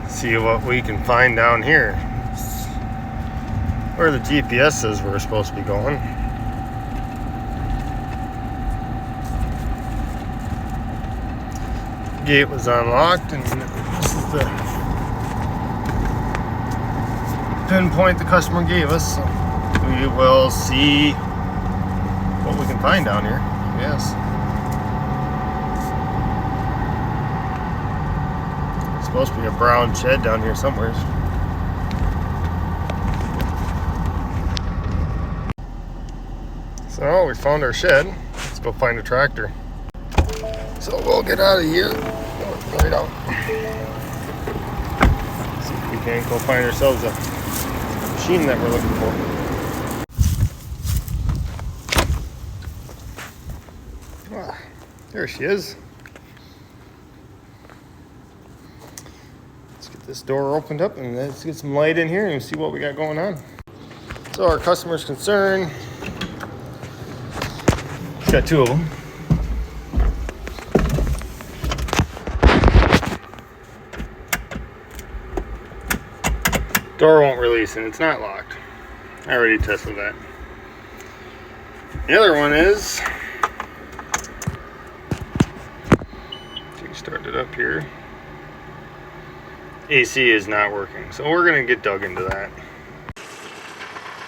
See what we can find down here. Where the GPS says we're supposed to be going. Gate was unlocked, and this is the pinpoint the customer gave us. So we will see what we can find down here. Yes. It's supposed to be a brown shed down here somewhere. So we found our shed. Let's go find a tractor. So we'll get out of here. Right out. See if we can go find ourselves a machine that we're looking for. Ah, there she is. Let's get this door opened up and let's get some light in here and see what we got going on. So our customer's concern. It's got two of them. Door won't release and it's not locked. I already tested that. The other one is, you start it up here. AC is not working, so we're gonna get dug into that.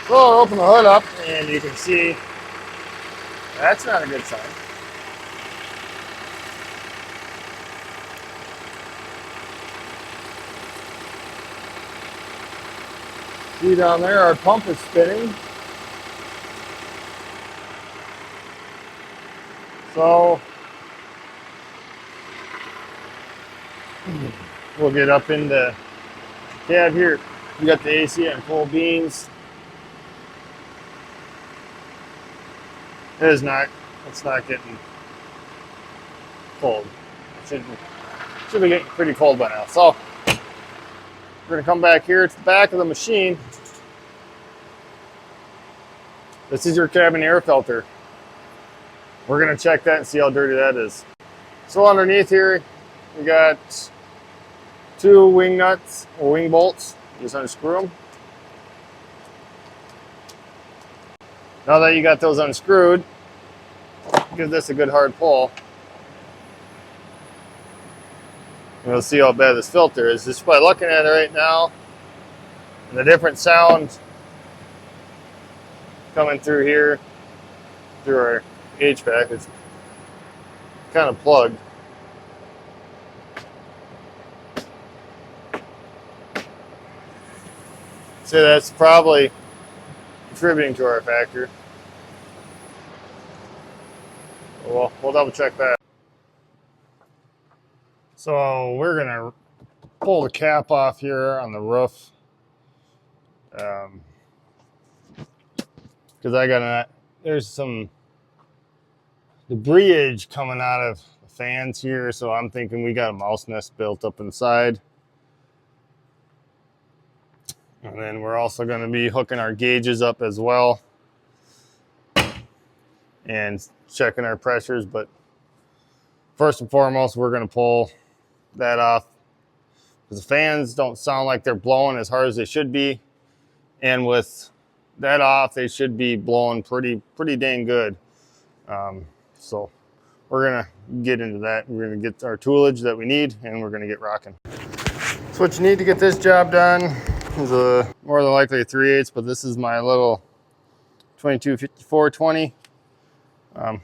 So I'll open the hood up and you can see that's not a good sign. See down there, our pump is spinning. So we'll get up into the cab here. We got the AC on full beans. It's not getting cold. It should be getting pretty cold by now. So we're gonna come back here to the back of the machine. This is your cabin air filter. We're gonna check that and see how dirty that is. So underneath here, we got two wing nuts or wing bolts. Just unscrew them. Now that you got those unscrewed, give this a good hard pull. And we'll see how bad this filter is. Just by looking at it right now, and the different sound coming through here, through our HVAC, it's kind of plugged. So that's probably contributing to our factor. Well, we'll double check that. So we're gonna pull the cap off here on the roof. Because there's some debris coming out of the fans here, so I'm thinking we got a mouse nest built up inside. And then we're also going to be hooking our gauges up as well and checking our pressures. But first and foremost, we're going to pull that off because the fans don't sound like they're blowing as hard as they should be. And with that off, they should be blowing pretty dang good. So we're going to get into that. We're going to get our toolage that we need and we're going to get rocking. So what you need to get this job done is more than likely a 3/8, but this is my little 225420.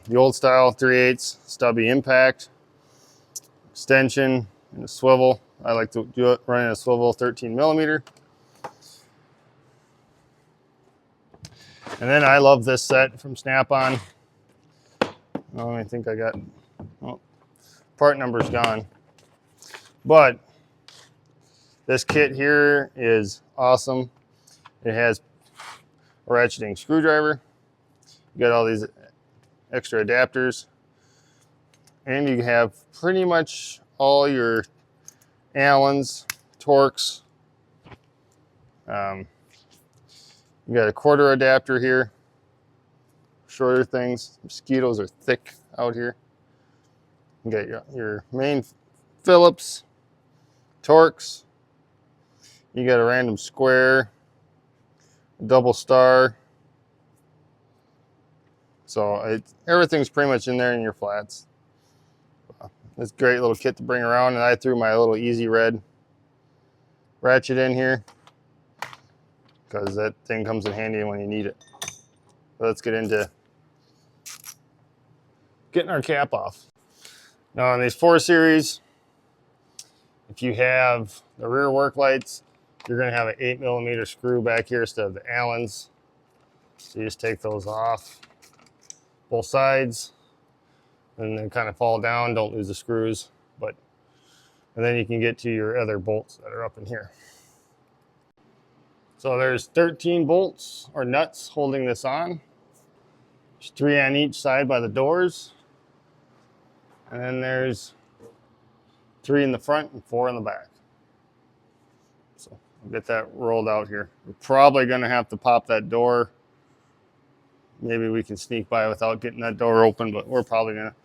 The old style 3/8 stubby impact, extension, and a swivel. I like to do it running a swivel 13 millimeter. And then I love this set from Snap-on. I think I got, well, part number's gone. But this kit here is awesome. It has a ratcheting screwdriver. You got all these extra adapters. And you have pretty much all your Allens, Torx. You got a quarter adapter here. Shorter things. Mosquitoes are thick out here. You got your main Phillips, Torx. You got a random square, a double star. So everything's pretty much in there in your flats. It's a great little kit to bring around, and I threw my little Easy Red ratchet in here because that thing comes in handy when you need it. So let's get into getting our cap off. Now on these 4 series, if you have the rear work lights, you're going to have an 8mm screw back here instead of the Allen's. So you just take those off both sides and then kind of fall down. Don't lose the screws, and then you can get to your other bolts that are up in here. So there's 13 bolts or nuts holding this on. There's 3 on each side by the doors. And then there's 3 in the front and 4 in the back. So I'll get that rolled out here. We're probably going to have to pop that door. Maybe we can sneak by without getting that door open, but we're probably going to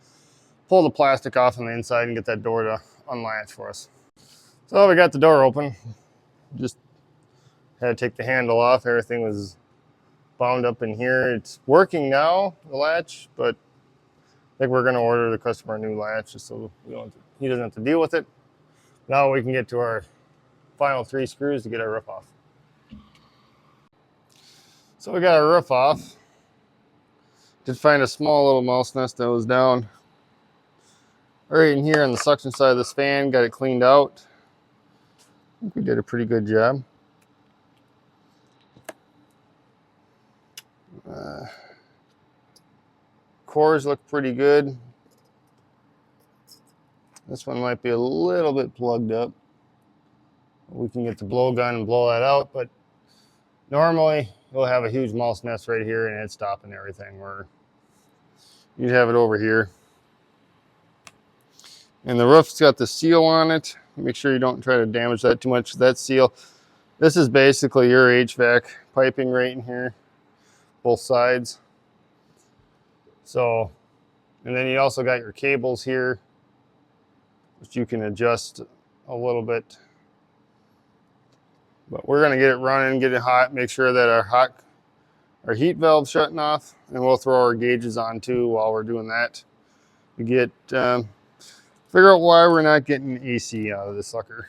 pull the plastic off on the inside and get that door to unlatch for us. So we got the door open. Just had to take the handle off. Everything was bound up in here. It's working now, the latch, but I think we're going to order the customer a new latch just so he doesn't have to deal with it. Now we can get to our final 3 screws to get our roof off. So we got our roof off. Did find a small little mouse nest that was down right in here on the suction side of this fan. Got it cleaned out. I think we did a pretty good job. Cores look pretty good. This one might be a little bit plugged up. We can get the blowgun and blow that out, but normally we'll have a huge mouse nest right here and it's stopping everything, where you'd have it over here. And the roof's got the seal on it. Make sure you don't try to damage that too much. That seal, this is basically your HVAC piping right in here, both sides. So, and then you also got your cables here, which you can adjust a little bit. But we're going to get it running, get it hot, make sure that our heat valve's shutting off, and we'll throw our gauges on too while we're doing that. We get figure out why we're not getting AC out of this sucker.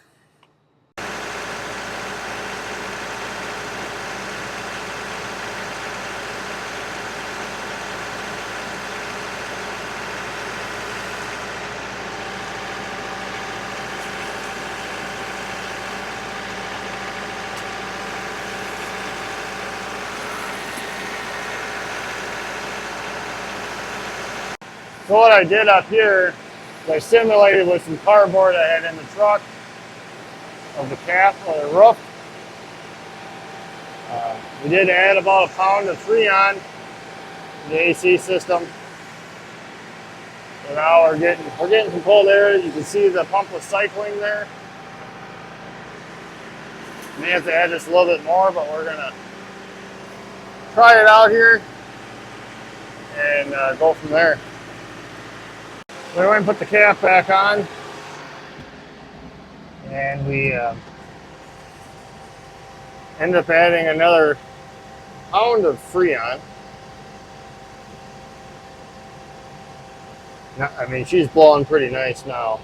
So what I did up here, I simulated with some cardboard I had in the truck of the cap or the roof. We did add about a pound of Freon to the AC system. So now we're getting some cold air. You can see the pump was cycling there. May have to add just a little bit more, but we're gonna try it out here and go from there. We went and put the cap back on, and we ended up adding another pound of Freon. I mean, she's blowing pretty nice now.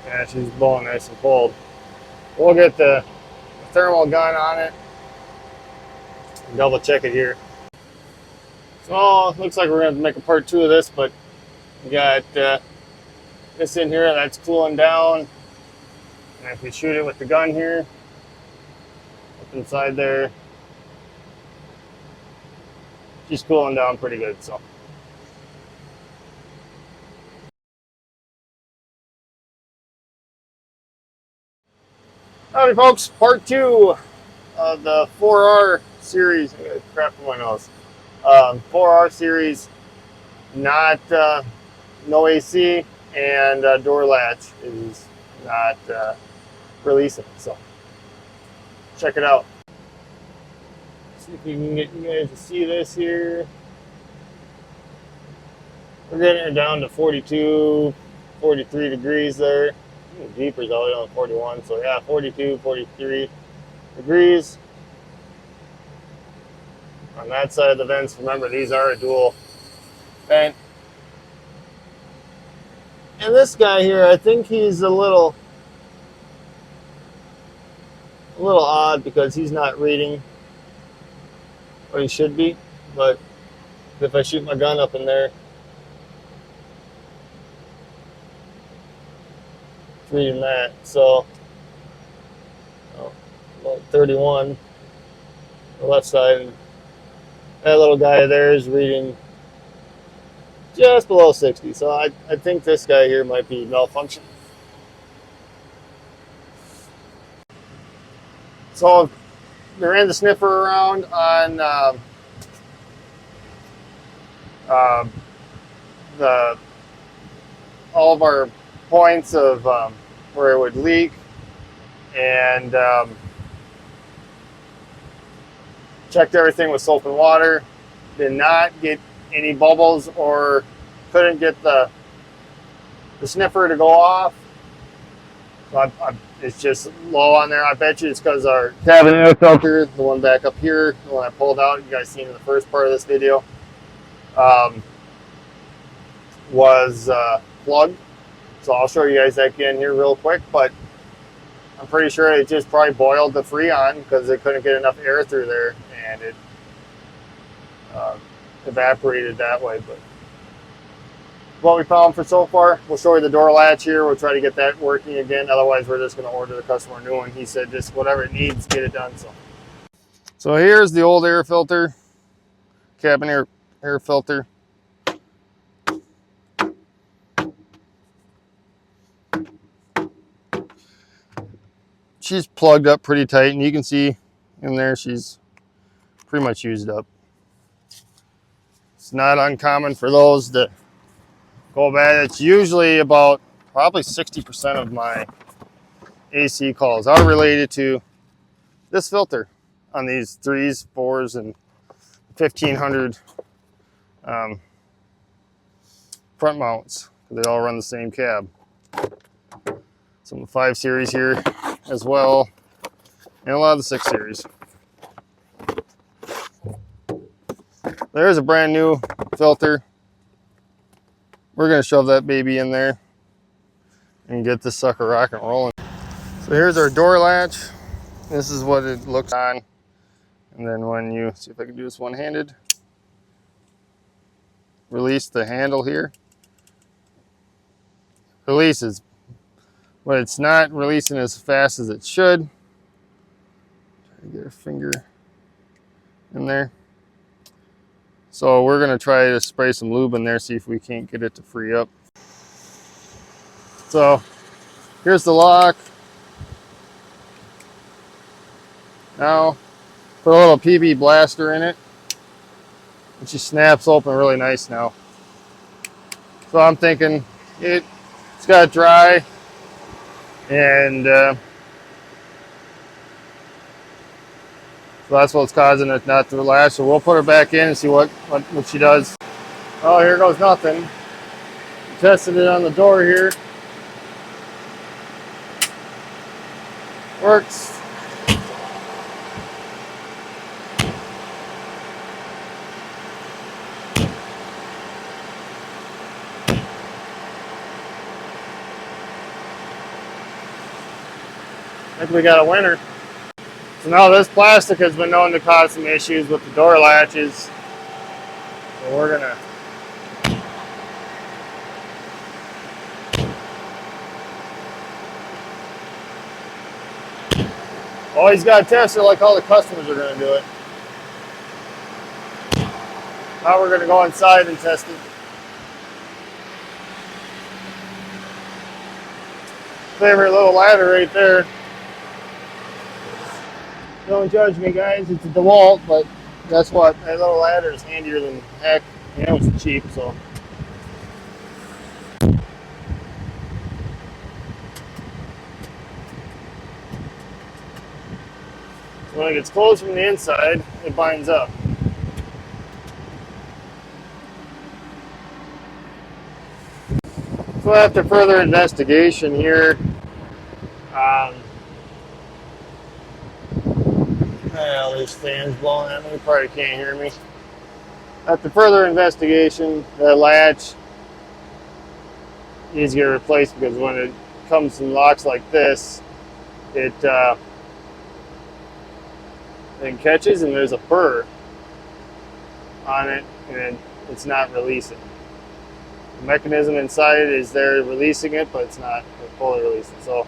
Yeah, she's blowing nice and cold. We'll get the thermal gun on it and double check it here. So it looks like we're going to make a part 2 of this, but we got this in here that's cooling down. And if we shoot it with the gun here, up inside there, she's cooling down pretty good. So. Howdy folks, part 2 of the 4R series. I got crap in my nose. 4R series, not no AC, and door latch is not releasing. So check it out. See if we can get you guys to see this here. We're getting it down to 42, 43 degrees there. Jeepers, all the way down to 41. So yeah, 42, 43 degrees. On that side of the vents, remember these are a dual vent. And this guy here, I think he's a little odd because he's not reading what he should be. But if I shoot my gun up in there, it's reading that. So about 31 the left side. And that little guy there is reading just below 60. So I think this guy here might be malfunction. So they ran the sniffer around on all of our points of where it would leak, and checked everything with soap and water. Did not get any bubbles, or couldn't get the sniffer to go off. So it's just low on there. I bet you it's because our cabin air filter, the one back up here, the one I pulled out, you guys seen in the first part of this video, was plugged. So I'll show you guys that again here real quick, but I'm pretty sure it just probably boiled the Freon because it couldn't get enough air through there, and it evaporated that way. But what we found for so far, we'll show you the door latch here. We'll try to get that working again. Otherwise, we're just going to order the customer a new one. He said just whatever it needs, get it done. So here's the old air filter, cabin air filter. She's plugged up pretty tight, and you can see in there she's pretty much used up. It's not uncommon for those that go bad. It's usually about probably 60% of my AC calls are related to this filter on these 3s, 4s, and 1500 front mounts. They all run the same cab. Some of the 5 series here as well, and a lot of the 6 series. There's a brand new filter. We're going to shove that baby in there and get this sucker rock and rolling. So here's our door latch. This is what it looks on. And then when you, see if I can do this one-handed, release the handle here. Releases, but it's not releasing as fast as it should. Try to get a finger in there. So we're going to try to spray some lube in there, see if we can't get it to free up. So here's the lock. Now put a little PB blaster in it, and she snaps open really nice now. So I'm thinking it's got dry, and so that's what's causing it not to latch. So we'll put her back in and see what she does. Oh, here goes nothing. Tested it on the door here. Works. I think we got a winner. So now this plastic has been known to cause some issues with the door latches. So we're gonna always gotta test it like all the customers are gonna do it. Now we're gonna go inside and test it. Favorite little ladder right there. Don't judge me, guys. It's a DeWalt, but guess what? That little ladder is handier than heck. You know, it's cheap, so. When it gets closed from the inside, it binds up. So after further investigation here, all these fans blowing at me, you probably can't hear me. After further investigation, the latch needs to get replaced because when it comes in locks like this, it catches and there's a burr on it and it's not releasing. The mechanism inside it is there releasing it, but it's not fully releasing. So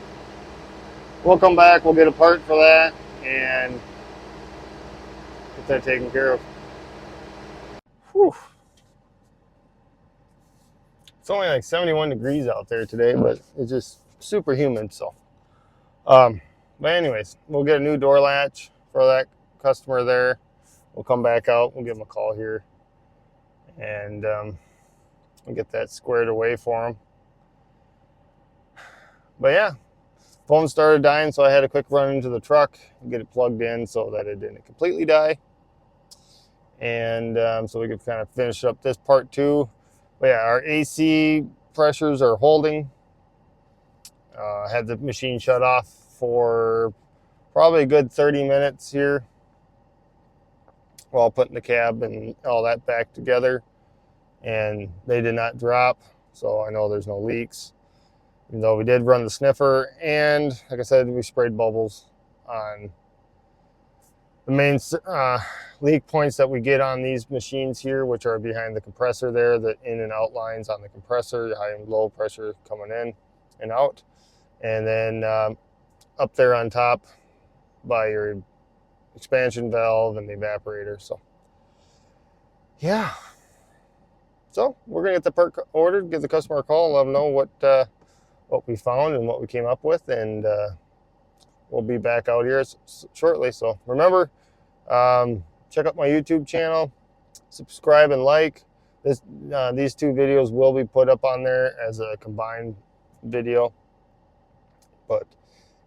we'll come back, we'll get a part for that and get that taken care of. Whew. It's only like 71 degrees out there today, but it's just super humid. So, but anyways, we'll get a new door latch for that customer there. We'll come back out, we'll give them a call here, and we'll get that squared away for them. But yeah, phone started dying, so I had a quick run into the truck and get it plugged in so that it didn't completely die. And so we could kind of finish up this part too. But yeah, our AC pressures are holding. Had the machine shut off for probably a good 30 minutes here while putting the cab and all that back together. And they did not drop, so I know there's no leaks. Even though we did run the sniffer, and like I said, we sprayed bubbles on the main leak points that we get on these machines here, which are behind the compressor there, the in and out lines on the compressor, high and low pressure coming in and out. And then up there on top by your expansion valve and the evaporator. So yeah. So we're gonna get the part ordered, give the customer a call, and let them know what we found and what we came up with, and we'll be back out here shortly. So remember, check out my YouTube channel, subscribe and like. These two videos will be put up on there as a combined video. But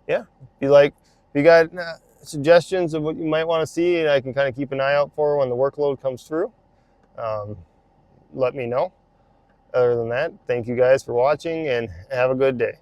yeah, if you got suggestions of what you might want to see, and I can kind of keep an eye out for when the workload comes through, let me know. Other than that, thank you guys for watching and have a good day.